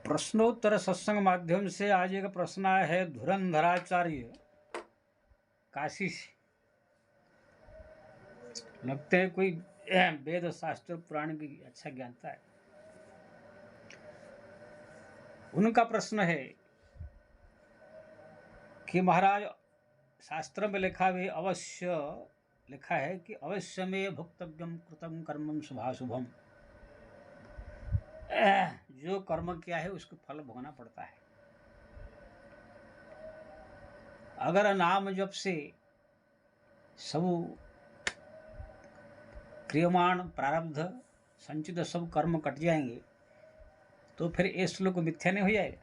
प्रश्नोत्तर सत्संग माध्यम से आज एक प्रश्न आया है धुरंधराचार्य काशी से। लगते है कोई वेद शास्त्र पुराण की अच्छा ज्ञानता है। उनका प्रश्न है कि महाराज शास्त्र में लिखा है कि अवश्य में भुक्तव्यम कृतम कर्मम शुभाशुभम। जो कर्म किया है उसको फल भोगना पड़ता है। अगर नाम जप से सब क्रियमाण प्रारब्ध संचित सब कर्म कट जाएंगे तो फिर ये श्लोक मिथ्या नहीं हो जाएगा।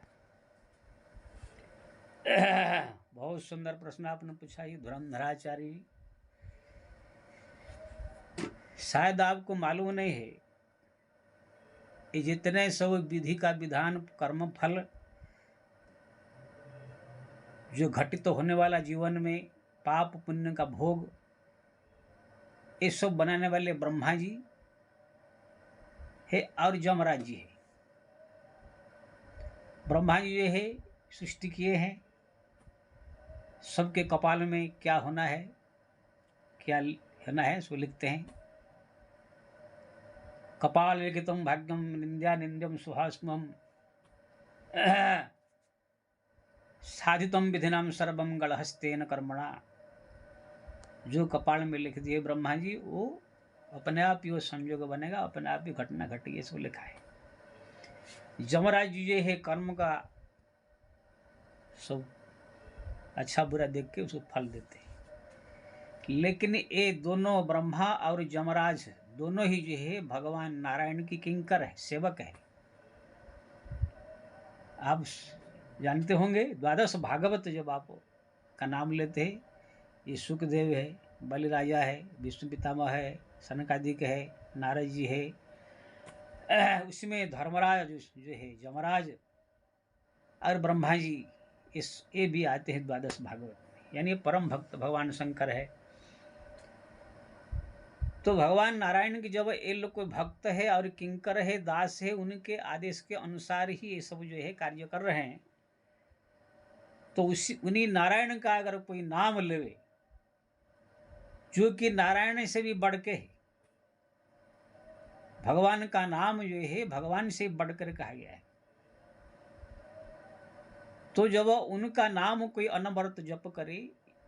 बहुत सुंदर प्रश्न आपने पूछा ये धुरंधराचार्य। शायद आपको मालूम नहीं है ये जितने सब विधि का विधान कर्म फल जो घटित तो होने वाला जीवन में पाप पुण्य का भोग ये सब बनाने वाले ब्रह्मा जी है और जमराज जी है। ब्रह्मा जी जो है सृष्टि किए हैं, सबके कपाल में क्या होना है क्या होना है उसको लिखते हैं। कपाल लिखितम भाग्यम निंद्या निंद्यम सुहास्मम साधितम विधिनाम सर्वम गढ़हस्तेन कर्मणा। जो कपाल में लिख दिए ब्रह्मा जी वो अपने आप ही वो संयोग बनेगा, अपने आप ही घटना घटेगी, इसको लिखा है। जमराज जी ये है कर्म का सब अच्छा बुरा देख के उसको फल देते हैं। लेकिन ये दोनों ब्रह्मा और जमराज दोनों ही जो है भगवान नारायण की किंकर है, सेवक है। आप जानते होंगे द्वादश भागवत जब आप का नाम लेते हैं, ये सुखदेव है, बलि राजा है, विष्णु पितामह है, सनकादिक है, नारद जी है। उसमें धर्मराज जो है जमराज और ब्रह्मा जी ये भी आते हैं द्वादश भागवत में। यानी परम भक्त भगवान शंकर है। तो भगवान नारायण की जब ये लोग कोई भक्त है और किंकर है, दास है, उनके आदेश के अनुसार ही ये सब जो है कार्य कर रहे हैं। तो उन्हीं नारायण का अगर कोई नाम लेवे जो कि नारायण से भी बढ़ के है, भगवान का नाम जो है भगवान से बढ़कर कहा गया है। तो जब उनका नाम कोई अनवरत जप करे,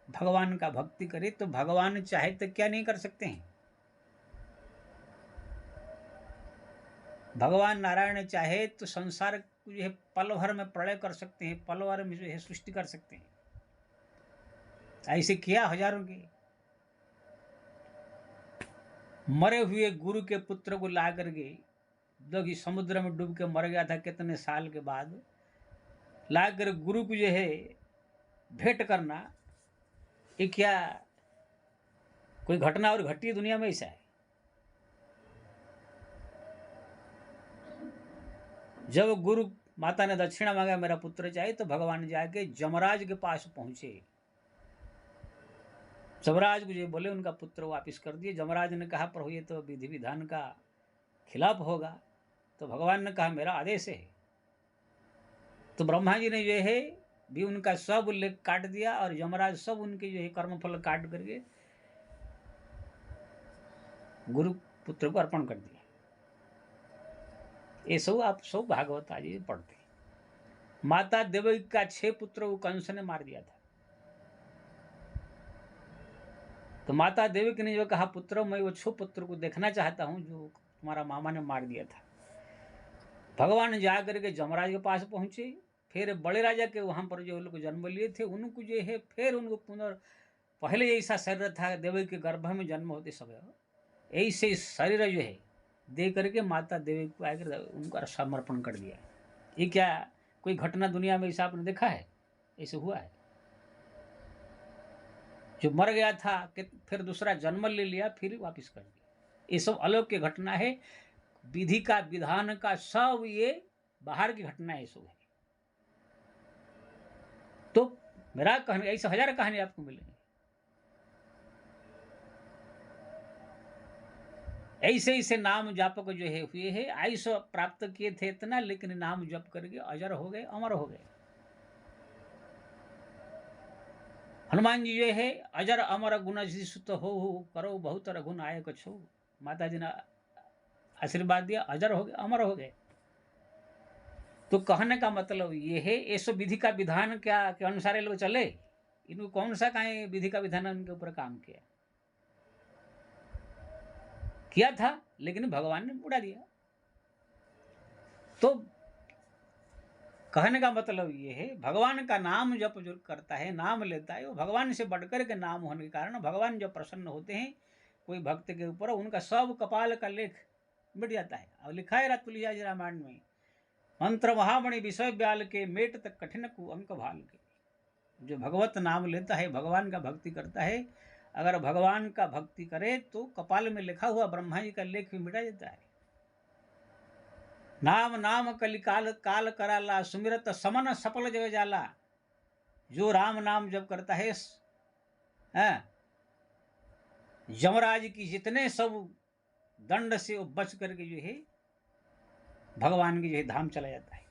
भगवान का भक्ति करे, तो भगवान चाहे तो क्या नहीं कर सकते हैं। भगवान नारायण चाहे तो संसार को जो है पल भर में प्रलय कर सकते हैं, पल भर में जो है सृष्टि कर सकते हैं। ऐसे किया हजारों के। मरे हुए गुरु के पुत्र को ला करके जो कि समुद्र में डूब के मर गया था कितने साल के बाद, लाकर गुरु को जो है भेंट करना, ये क्या कोई घटना और घटी दुनिया में? ऐसा है। जब गुरु माता ने दक्षिणा मांगा मेरा पुत्र चाहिए, तो भगवान जाके जमराज के पास पहुंचे। जमराज को जो बोले उनका पुत्र वापिस कर दिए। जमराज ने कहा प्रभु ये तो विधि विधान का खिलाफ होगा। तो भगवान ने कहा मेरा आदेश है। तो ब्रह्मा जी ने जो है भी उनका सब उल्लेख काट दिया और यमराज सब उनके जो है कर्मफल काट करके गुरु पुत्र को अर्पण कर दिया। ये सब आप सब भागवत आज पढ़ते हैं। माता देवकी का 6 पुत्र वो कंस ने मार दिया था। तो माता देवकी ने जो कहा पुत्र मैं वो 6 पुत्र को देखना चाहता हूं जो तुम्हारा मामा ने मार दिया था। भगवान जा करके जमराज के पास पहुंचे। फिर बड़े राजा के वहां पर जो लोग जन्म लिए थे उनको जो है फिर उनको पहले ऐसा शरीर था देवकी के गर्भ में जन्म होते समय ऐसे शरीर जो है दे करके माता देवी को आकर उनका समर्पण कर दिया। ये क्या कोई घटना दुनिया में ऐसा आपने देखा है? ऐसे हुआ है? जो मर गया था कि फिर दूसरा जन्म ले लिया फिर वापिस कर दिया। ये सब अलौकिक घटना है। विधि का विधान का सब ये बाहर की घटना है सब है। तो मेरा कहने ऐसे हजार कहानी आपको मिलेंगे। ऐसे ऐसे नाम जापक जो है हुए हैं, आयुष प्राप्त किए थे इतना, लेकिन नाम जप करके अजर हो गए, अमर हो गए। हनुमान जी जो है अजर अमर गुण सुत हो करो बहुत रघुन आय कछो, माता जी ने आशीर्वाद दिया, अजर हो गए, अमर हो गए। तो कहने का मतलब ये है, ऐसो विधि का विधान क्या के अनुसार ये लोग चले, इनको कौन सा कहीं विधि का विधान उनके ऊपर काम किया था, लेकिन भगवान ने उड़ा दिया। तो कहने का मतलब ये है, भगवान का नाम जप जो करता है, नाम लेता है, वो भगवान से बढ़कर के नाम होने के कारण भगवान जब प्रसन्न होते हैं कोई भक्त के ऊपर, उनका सब कपाल का लेख मिट जाता है। और लिखा है तुलसीदास रामायण में, मंत्र महामणि विषय ब्याल के मेट तक कठिन कु अंक भाल के। जो भगवत नाम लेता है, भगवान का भक्ति करता है, अगर भगवान का भक्ति करे तो कपाल में लिखा हुआ ब्रह्मा जी का लेख भी मिटा जाता है। नाम नाम कलिकाल काल कराला, सुमिरत समन सफल जग जाला। जो राम नाम जब करता है, यमराज की जितने सब दंड से वो बच करके जो है भगवान के जो है धाम चला जाता है।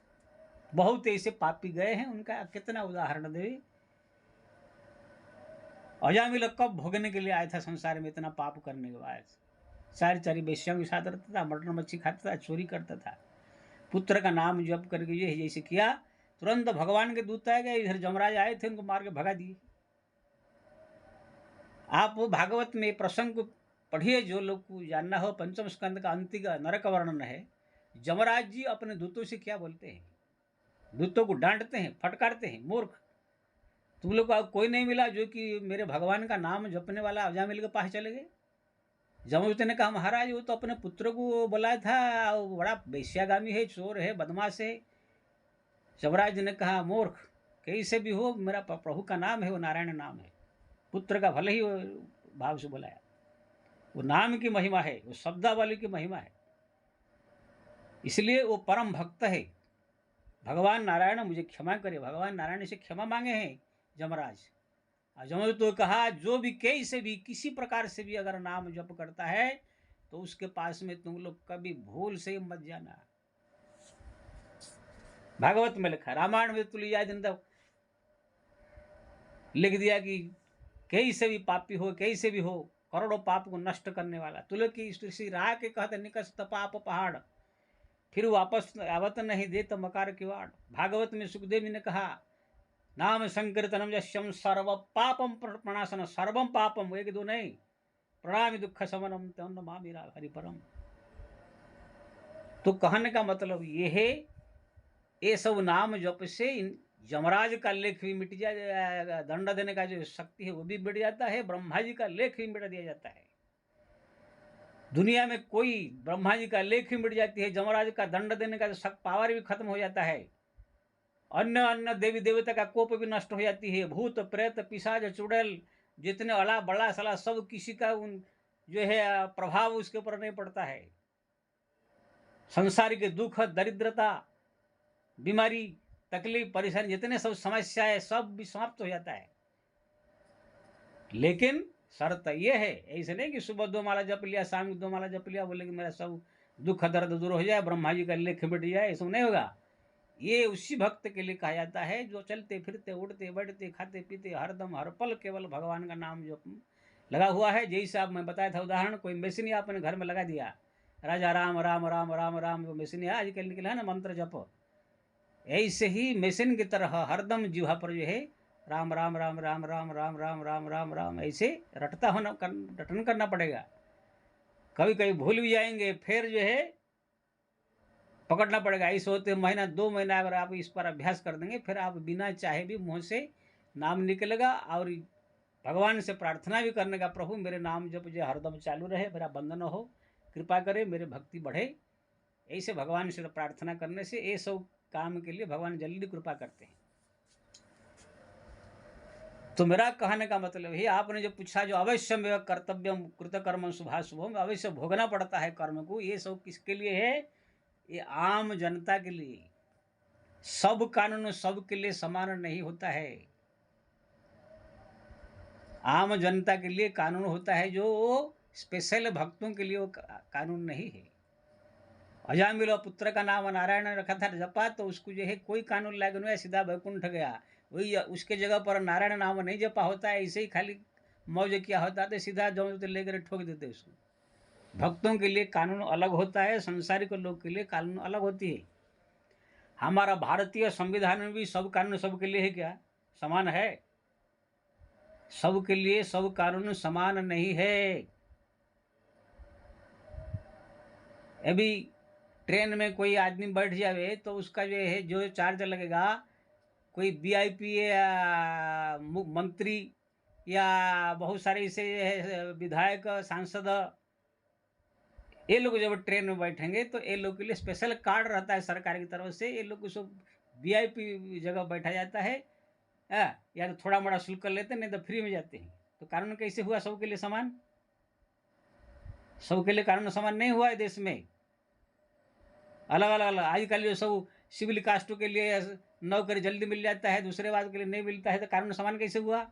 बहुत ऐसे पापी गए हैं, उनका कितना उदाहरण दे। अजामिल कब भोगने के लिए आया था संसार में, इतना पाप करने के बाद सारी चारी बेश्याओं के साथ रहता था, मटन मच्छी खाता था, चोरी करता था। पुत्र का नाम जप करके ये जैसे किया, तुरंत भगवान के दूत आ गए, इधर जमराज आए थे, उनको मार के भगा दिए। आप वो भागवत में प्रसंग को पढ़िए, जो लोग को जानना हो, पंचम स्कंद का अंतिम का नरक वर्णन है। जमराज जी अपने दूतों से क्या बोलते हैं, दूतों को डांटते हैं, फटकारते हैं, मूर्ख तुम लोग को कोई नहीं मिला जो कि मेरे भगवान का नाम जपने वाला अजामिल के पास चले गए। जमदूत ने कहा, महाराज वो तो अपने पुत्र को बुलाया था, वो बड़ा वेश्यागामी है, चोर है, बदमाश है। जमराज ने कहा, मूर्ख, कैसे भी हो, मेरा प्रभु का नाम है, वो नारायण नाम है, पुत्र का भले ही वो भाव से बुलाया। वो नाम की महिमा है, वो शब्दावली की महिमा है, इसलिए वो परम भक्त है। भगवान नारायण मुझे क्षमा करे, भगवान नारायण से क्षमा मांगे हैं जमराज। जमदूत तो कहा, जो भी कैसे भी किसी प्रकार से भी अगर नाम जप करता है तो उसके पास में तुम लोग कभी भूल से मत जाना। भागवत में लिखा, रामायण में तुलसीदास ने लिख दिया कि कैसे भी पापी हो, कैसे भी हो, करोड़ों पाप को नष्ट करने वाला। तुलसी राह के कहते निकस्त पाप पहाड़, फिर वापस आवत नहीं दे तो मकार किवाड़। भागवत में सुखदेव जी ने कहा, नाम संकीर्तनम यश्यम सर्व पापम प्रणाशन, सर्वम पापम, एक दो नहीं, प्रणामि दुख शमनम तम नमामि हरि परम। तो कहने का मतलब ये है, ये सब नाम जप से यमराज का लेख भी मिट जाएगा, दंड देने का जो शक्ति है वो भी मिट जाता है, ब्रह्मा जी का लेख भी मिट दिया जाता है। दुनिया में कोई ब्रह्मा जी का लेख भी मिट जाती है, यमराज का दंड देने का जो पावर भी खत्म हो जाता है, अन्य अन्य देवी देवता का कोप भी नष्ट हो जाती है, भूत प्रेत पिशाच चुड़ैल जितने अला बड़ा सला सब किसी का जो है प्रभाव उसके ऊपर नहीं पड़ता है। संसार के दुख, दरिद्रता, बीमारी, तकलीफ, परेशानी, जितने सब समस्याएं सब भी समाप्त हो जाता है। लेकिन शर्त यह है, ऐसे नहीं कि सुबह 2 माला जप लिया, शाम को 2 माला जप लिया, बोले कि मेरा सब दुख दर्द दूर हो जाए, ब्रह्मा जी का लेख मिट जाए, ऐसा नहीं होगा। ये उसी भक्त के लिए कहा जाता है जो चलते फिरते उड़ते बैठते खाते पीते हरदम हर पल केवल भगवान का नाम जो लगा हुआ है। जैसे आप मैं बताया था उदाहरण, कोई मशीन आपने घर में लगा दिया, राजा राम राम राम राम राम, वो मशीन है आजकल निकला है ना मंत्र जप, ऐसे ही मशीन की तरह हरदम जिह्वा पर जो है राम राम राम राम राम राम राम राम राम राम ऐसे रटन करना पड़ेगा। कभी कभी भूल भी जाएंगे, फिर जो है पकड़ना पड़ेगा। ऐसे होते महीना 2 महीना अगर आप इस पर अभ्यास कर देंगे, फिर आप बिना चाहे भी मुंह से नाम निकलेगा, और भगवान से प्रार्थना भी करने का, प्रभु मेरे नाम जब जो हरदम चालू रहे, मेरा बंद न हो, कृपा करे, मेरे भक्ति बढ़े। ऐसे भगवान से प्रार्थना करने से ये सब काम के लिए भगवान जल्दी कृपा करते हैं। तो मेरा कहने का मतलब है, आपने जो पूछा, जो अवश्य में कर्तव्यम कृतकर्म शुभाशुभम, अवश्य भोगना पड़ता है कर्म को, ये सब किसके लिए है? ये आम जनता के लिए। सब कानून सबके लिए समान नहीं होता है। आम जनता के लिए कानून होता है जो स्पेशल भक्तों के लिए वो कानून नहीं है। अजामिल पुत्र का नाम नारायण ने रखा था जपा, तो उसको जो है कोई कानून लागू नहीं है, सीधा वैकुंठ गया। वही उसके जगह पर नारायण नाम नहीं जपा होता है, ऐसे ही खाली मौज किया होता तो सीधा जो लेकर ठोक देते उसको। भक्तों के लिए कानून अलग होता है, संसारिक लोग के लिए कानून अलग होती है। हमारा भारतीय संविधान में भी सब कानून सबके लिए है क्या? समान है? सबके लिए सब कानून समान नहीं है। अभी ट्रेन में कोई आदमी बैठ जावे तो उसका जो है जो चार्ज लगेगा, कोई वीआईपी या मंत्री या बहुत सारे ऐसे विधायक सांसद, ये लोग जब ट्रेन में बैठेंगे तो ये लोग के लिए स्पेशल कार्ड रहता है सरकार की तरफ से, ये लोग को सब वीआईपी जगह बैठा जाता है। या तो थोड़ा मोड़ा शुल्क कर लेते हैं, नहीं तो फ्री में जाते हैं। तो कानून कैसे हुआ सबके लिए समान? सबके लिए कानून समान नहीं हुआ है देश में, अलग अलग। आजकल जो सब सिविल कास्टों के लिए नौकरी जल्दी मिल जाता है, दूसरे बात के लिए नहीं मिलता है, तो कानून समान कैसे हुआ?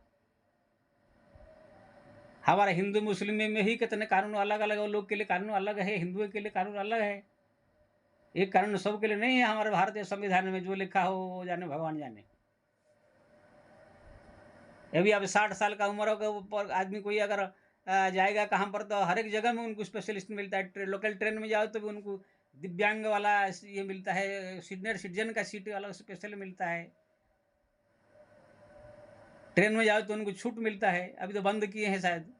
हमारा हिंदू मुस्लिम में ही कितने कानून अलग अलग है, लोग के लिए कानून अलग है, हिंदुओं के लिए कानून अलग है। एक कानून सबके लिए नहीं है। हमारे भारतीय संविधान में जो लिखा हो वो जाने भगवान जाने। अभी अब 60 साल का उम्र हो के ऊपर आदमी कोई अगर जाएगा कहाँ पर, तो हर एक जगह में उनको स्पेशलिस्ट मिलता है। लोकल ट्रेन में जाओ तो भी उनको दिव्यांग वाला ये मिलता है, सीनियर सिटीजन का सीट अलग स्पेशल मिलता है। ट्रेन में जाओ तो उनको छूट मिलता है, अभी तो बंद किए हैं शायद,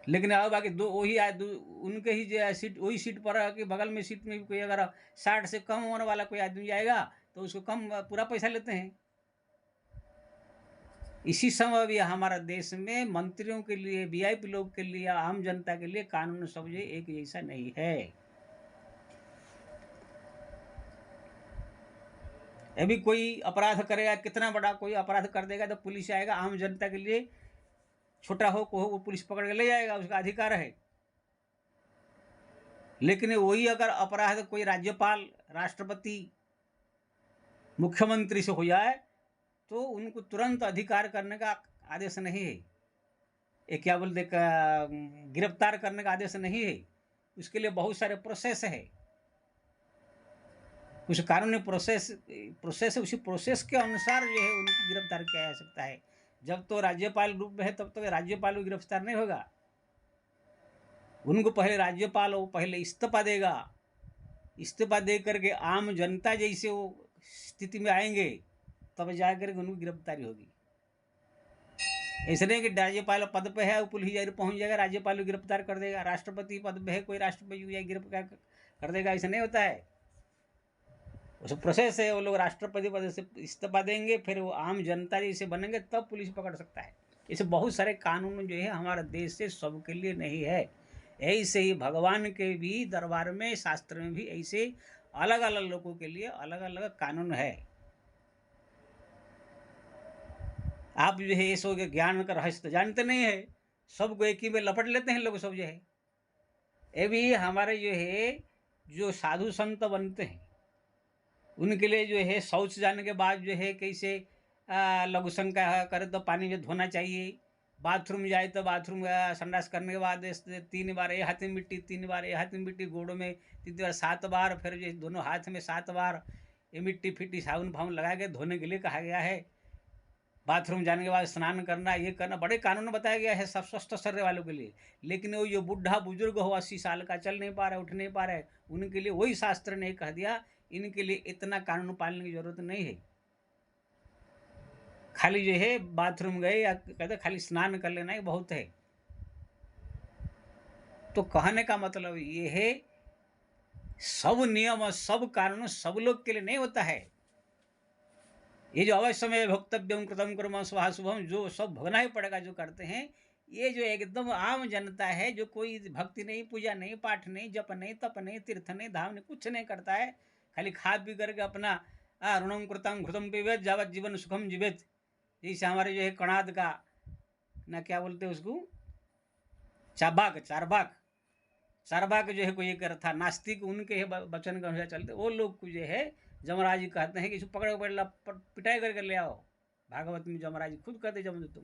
लेकिन अब बाकी दो वही उनके ही जो सीट, वही सीट पर कि बगल में सीट में कोई अगर 60 से कम उम्र वाला कोई आदमी जाएगा तो उसको कम पूरा पैसा लेते हैं। इसी समय भी हमारा देश में मंत्रियों के लिए, वीआईपी लोग के लिए, आम जनता के लिए कानून सब एक जैसा नहीं है। अभी कोई अपराध करेगा, कितना बड़ा कोई अपराध कर देगा तो पुलिस आएगा, आम जनता के लिए छोटा हो को हो वो पुलिस पकड़ के ले जाएगा, उसका अधिकार है। लेकिन वही अगर अपराध कोई राज्यपाल, राष्ट्रपति, मुख्यमंत्री से हो जाए तो उनको तुरंत अधिकार करने का आदेश नहीं है, ये क्या बोलते गिरफ्तार करने का आदेश नहीं है। उसके लिए बहुत सारे प्रोसेस है, उस कानूनी प्रोसेस उसी प्रोसेस के अनुसार जो है उनको गिरफ्तार किया जा सकता है। जब तो राज्यपाल रूप में है तब तो राज्यपाल को गिरफ्तार नहीं होगा। उनको पहले राज्यपाल वो पहले इस्तीफा देगा, इस्तीफा दे करके आम जनता जैसे वो स्थिति में आएंगे तब जा करके उनको गिरफ्तारी होगी। ऐसे नहीं कि राज्यपाल पद पे है वो पुलिस जाकर पहुंच जाएगा, राज्यपाल को गिरफ्तार कर देगा, राष्ट्रपति पद पे है कोई राष्ट्रपति को गिरफ्तार कर देगा, ऐसा नहीं होता है। उस प्रोसेस है, वो लोग राष्ट्रपति पद से इस्तीफा देंगे, फिर वो आम जनता जैसे बनेंगे तब पुलिस पकड़ सकता है। ऐसे बहुत सारे कानून जो है हमारे देश से सबके लिए नहीं है। ऐसे ही भगवान के भी दरबार में, शास्त्र में भी ऐसे अलग अलग लोगों के लिए अलग अलग कानून है। आप जो है ये सो ज्ञान का रहस्य तो जानते नहीं है, सबको एक ही में लपट लेते हैं लोग सब जो है। ये भी हमारे जो है जो साधु संत बनते हैं उनके लिए जो है शौच जाने के बाद जो है कैसे लघु शंका करे तो पानी में धोना चाहिए, बाथरूम जाए तो बाथरूम संडास करने के बाद 3 बार ये हाथ में मिट्टी, 3 बार ये हाथ में मिट्टी, गोड़ों में 3 बार, 7 बार, फिर जो दोनों हाथ में 7 बार ये मिट्टी फिट्टी साबुन फाबुन लगा के धोने के लिए कहा गया है। बाथरूम जाने के बाद स्नान करना, ये करना, बड़े कानून बताया गया है सब स्वस्थ शरीर वालों के लिए। लेकिन वो जो बुढ़ा बुजुर्ग हो 80 साल का, चल नहीं पा रहा है, उठ नहीं पा रहा है, उनके लिए वही शास्त्र ने कह दिया इनके लिए इतना कानून पालने की जरूरत नहीं है। खाली जो है बाथरूम गए या कहते खाली स्नान कर लेना ही बहुत है। तो कहने का मतलब ये है सब नियम सब कानून सब लोग के लिए नहीं होता है। ये जो अवश्य में भोक्तव्यम कृतम कर्म स्वाहा शुभम, जो सब भोगना ही पड़ेगा जो करते हैं, ये जो एकदम आम जनता है जो कोई भक्ति नहीं, पूजा नहीं, पाठ नहीं, जप नहीं, तप नहीं, तीर्थ नहीं, धाम नहीं, कुछ नहीं करता है, खाली खा पी करके अपना ऋणम कृतम घृतम पिबेत जावत जीवन सुखम जीवेत। जैसे हमारे जो है कणाद का ना क्या बोलते हैं उसको, चारबाग जो है कोई एक था नास्तिक, उनके वचन के अनुसार चलते वो लोग को जो है जमराज जी कहते हैं कि इसको पकड़ पकड़ पिटाई करके ले आओ। भागवत में जमराज जी खुद कहते जम तुम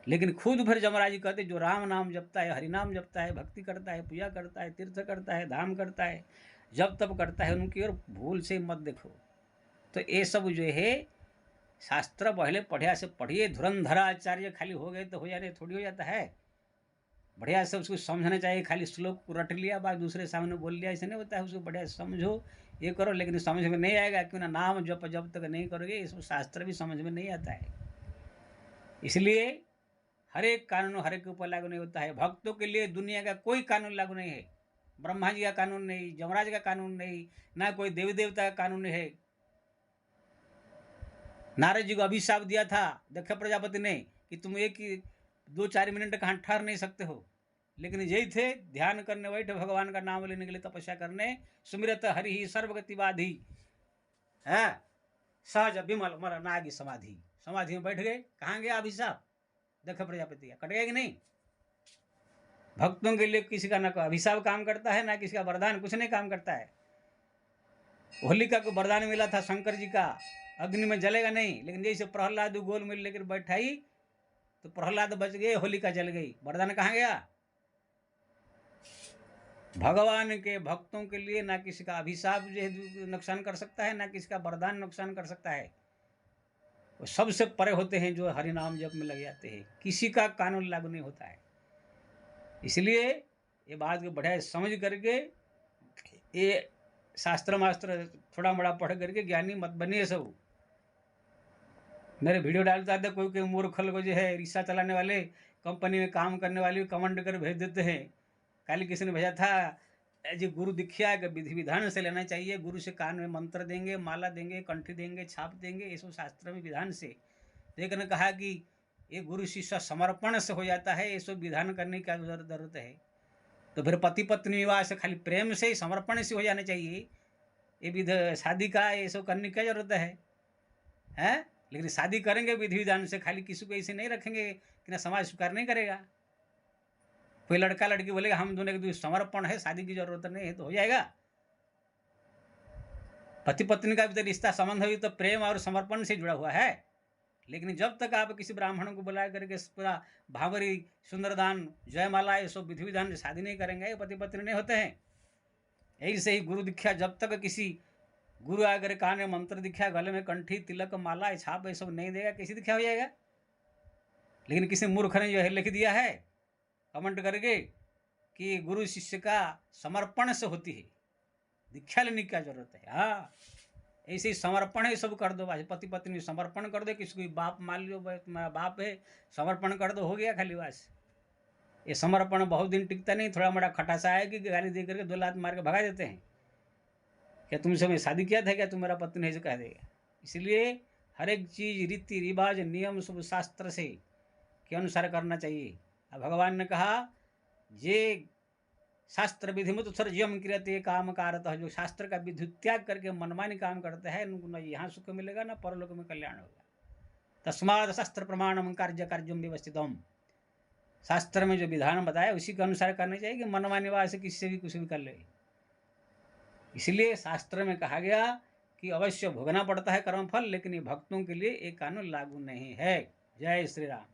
लेकिन खुद फिर यमराज जी कहते जो राम नाम जपता है, हरि नाम जपता है, भक्ति करता है, पूजा करता है, तीर्थ करता है, धाम करता है, जब तब करता है, उनकी ओर भूल से मत देखो। तो ये सब जो है शास्त्र पहले पढ़िया से पढ़िए, धुरंधरा आचार्य खाली हो गए तो हो जाने थोड़ी हो जाता है। बढ़िया से उसको समझना चाहिए, खाली श्लोक को रट लिया बात दूसरे सामने बोल लिया ऐसे नहीं होता है। उसको बढ़िया से समझो, ये करो, लेकिन समझ में नहीं आएगा क्यों ना नाम जब तक नहीं करोगे इसमें शास्त्र भी समझ में नहीं आता है। इसलिए हर एक कानून हर एक के ऊपर लागू नहीं होता है। भक्तों के लिए दुनिया का कोई कानून लागू नहीं है। ब्रह्मा जी का कानून नहीं, यमराज का कानून नहीं, ना कोई देवी देवता का कानून है। नारद जी को अभिशाप दिया था दक्ष प्रजापति ने कि तुम एक 2-4 मिनट कहाँ ठहर नहीं सकते हो, लेकिन यही थे ध्यान करने बैठे भगवान का नाम लेने के लिए, तपस्या करने, सुमिरत हरि ही सर्वगतिवाधी है, सहज विमल मर नागी समाधि, समाधि में बैठ गए। कहाँ गया अभिशाप? दक्ष प्रजापति का कट गया कि नहीं? भक्तों के लिए किसी का ना अभिशाप काम करता है, ना किसी का वरदान, कुछ नहीं काम करता है। होलिका को वरदान मिला था शंकर जी का, अग्नि में जलेगा नहीं, लेकिन जैसे प्रहलाद गोल मिल लेकर बैठाई तो प्रहलाद बच गए, होलिका जल गई, वरदान कहाँ गया? भगवान के भक्तों के लिए ना किसी का अभिशाप जो है नुकसान कर सकता है, ना किसी का वरदान नुकसान कर सकता है। वो सबसे परे होते हैं जो हरि नाम जप में लग जाते हैं, किसी का कानून लागू नहीं होता है। इसलिए ये बात को बढ़िया समझ करके, ये शास्त्र मास्त्र थोड़ा बड़ा पढ़ करके ज्ञानी मत बनिए सब। मेरे वीडियो डालता था कोई कोई मूर्ख लोग जो है रिक्शा चलाने वाले, कंपनी में काम करने वाले कमेंट कर भेज देते हैं। कल किसी ने भेजा था जी गुरु दीक्षा का विधि विधान से लेना चाहिए, गुरु से कान में मंत्र देंगे, माला देंगे, कंठी देंगे, छाप देंगे, ये सब शास्त्र में विधान से। एक ने कहा कि ये गुरु शिष्य समर्पण से हो जाता है, ये सब विधान करने की जरूरत है। तो फिर पति पत्नी विवाह से खाली प्रेम से समर्पण से हो जाना चाहिए, ये शादी का ये सब करने की क्या जरूरत है? लेकिन शादी करेंगे विधि विधान से, खाली किसी को ऐसे नहीं रखेंगे कि ना समाज स्वीकार नहीं करेगा। कोई लड़का लड़की बोलेगा हम दोनों के समर्पण है, शादी की जरूरत नहीं है, तो हो जाएगा। पति पत्नी का भी तो रिश्ता संबंध भी तो प्रेम और समर्पण से जुड़ा हुआ है। लेकिन जब तक आप किसी ब्राह्मण को बुला करके पूरा भावरी सुंदरदान जयमाला ये सब विधि विधान से शादी नहीं करेंगे, ये पति पत्नी नहीं होते हैं। ऐसे ही गुरु दीक्षा, जब तक किसी गुरु आकर कान में मंत्र दीक्षा, गले में कंठी, तिलक, माला, छाप ये सब नहीं देगा, कैसी दीक्षा हो जाएगा? लेकिन किसी मूर्ख ने जो है लिख दिया है कमेंट करके कि गुरु शिष्य का समर्पण से होती है, दीक्षा लेने की क्या जरूरत है? हाँ, ऐसे ही समर्पण है, सब कर दो, बस पति पत्नी समर्पण कर दो, किसी को बाप मान लो तुम्हारा बाप है, समर्पण कर दो, हो गया खाली बस। ये समर्पण बहुत दिन टिकता नहीं, थोड़ा मोड़ा खटासा है कि गाली दे करके 2 लात मार के भगा देते हैं। क्या तुमसे मैं शादी किया था, क्या तुम मेरा पत्नी है, कह देगा। इसलिए हर एक चीज रीति रिवाज नियम सब शास्त्र से के अनुसार करना चाहिए। अब भगवान ने कहा जे शास्त्र विधिमुत उत्सर्जयम क्रियते काम कारतः, जो शास्त्र का विधि त्याग करके मनमानी काम करते हैं उनको न यहाँ सुख मिलेगा न परलोक में कल्याण होगा। तस्माद शास्त्र प्रमाणम कार्य कार्यम व्यवस्थितम, शास्त्र में जो विधान बताया उसी के अनुसार करना चाहिए कि मनमानी बात से किसी से भी कुछ भी कर ले। इसलिए शास्त्र में कहा गया कि अवश्य भोगना पड़ता है कर्मफल, लेकिन ये भक्तों के लिए एक कानून लागू नहीं है। जय श्री राम।